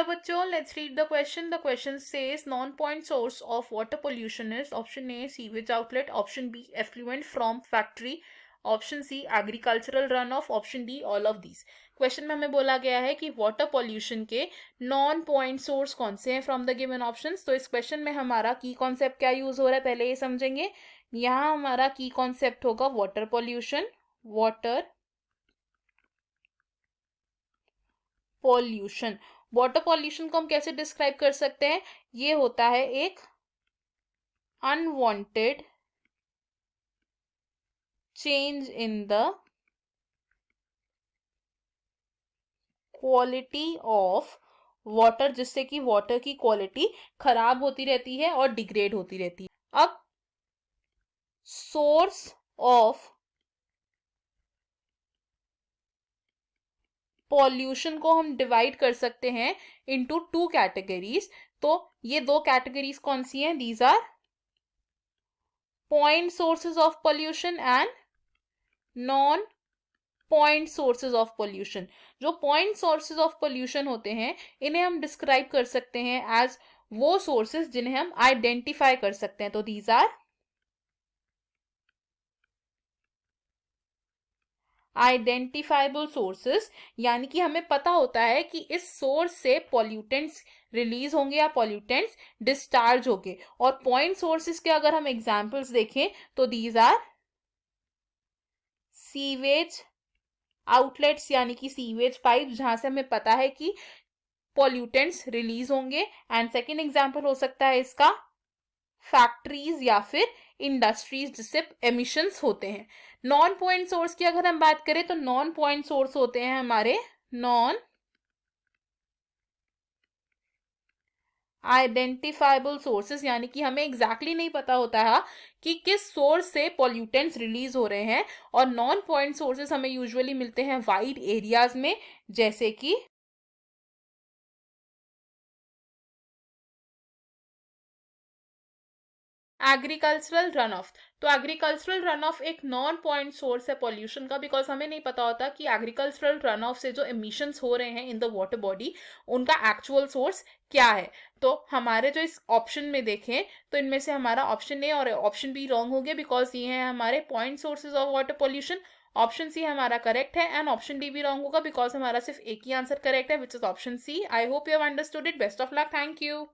चलो बच्चों, let's read the question. The question says non point source of water pollution is option A sewage outlet, option B effluent from factory, option C agricultural run off, option D all of these. Question में हमें बोला गया है कि water pollution के non point source कौन से हैं फ्रॉम द गिवन ऑप्शंस. तो इस क्वेश्चन में हमारा की कॉन्सेप्ट क्या यूज हो रहा है पहले ये समझेंगे. यहाँ हमारा की कॉन्सेप्ट होगा water pollution. Water pollution, water pollution को हम कैसे डिस्क्राइब कर सकते हैं. ये होता है एक unwanted change in the quality of water, जिससे कि वाटर की क्वालिटी खराब होती रहती है और डिग्रेड होती रहती है. अब सोर्स ऑफ पॉल्यूशन को हम डिवाइड कर सकते हैं इनटू टू कैटेगरीज. तो ये दो कैटेगरीज कौन सी हैं. These are point sources of pollution and non point sources of pollution. जो पॉइंट सोर्सेज ऑफ पॉल्यूशन होते हैं इन्हें हम डिस्क्राइब कर सकते हैं एज वो सोर्सेज जिन्हें हम आइडेंटिफाई कर सकते हैं. तो दीज आर आइडेंटिफाइबल सोर्सेस, यानी कि हमें पता होता है कि इस सोर्स से पॉल्यूटेंट्स रिलीज होंगे या पॉल्यूटेंट्स डिस्चार्ज होंगे. और पॉइंट सोर्सेस के अगर हम एग्जांपल्स देखें तो दीज आर सीवेज आउटलेट्स, यानी कि सीवेज पाइप जहां से हमें पता है कि पॉल्यूटेंट्स रिलीज होंगे. एंड सेकेंड एग्जांपल हो सकता है इसका फैक्ट्रीज या फिर इंडस्ट्रीज जिससे एमिशंस होते हैं. नॉन पॉइंट सोर्स की अगर हम बात करें तो नॉन पॉइंट सोर्स होते हैं हमारे नॉन आइडेंटिफाइबल सोर्सेस, यानी कि हमें एग्जैक्टली नहीं पता होता है कि किस सोर्स से पॉल्यूटेंट्स रिलीज हो रहे हैं. और नॉन पॉइंट सोर्सेस हमें यूजुअली मिलते हैं वाइड एरियाज में, जैसे कि एग्रीकल्चरल रन ऑफ. तो एग्रीकल्चरल रन ऑफ एक नॉन पॉइंट सोर्स है पॉल्यूशन का, बिकॉज हमें नहीं पता होता कि एग्रीकल्चरल रन ऑफ से जो एमिशंस हो रहे हैं इन द वाटर बॉडी उनका एक्चुअल सोर्स क्या है. तो हमारे जो इस ऑप्शन में देखें तो इनमें से हमारा ऑप्शन ए और ऑप्शन बी रॉन्ग हो गया, बिकॉज ये है हमारे point sources of water pollution. Option C हमारा करेक्ट है एंड ऑप्शन डी भी रॉन्ग होगा, बिकॉज हमारा सिर्फ एक ही आंसर करेक्ट है, which is option C. I hope you have understood it. Best of luck. Thank you.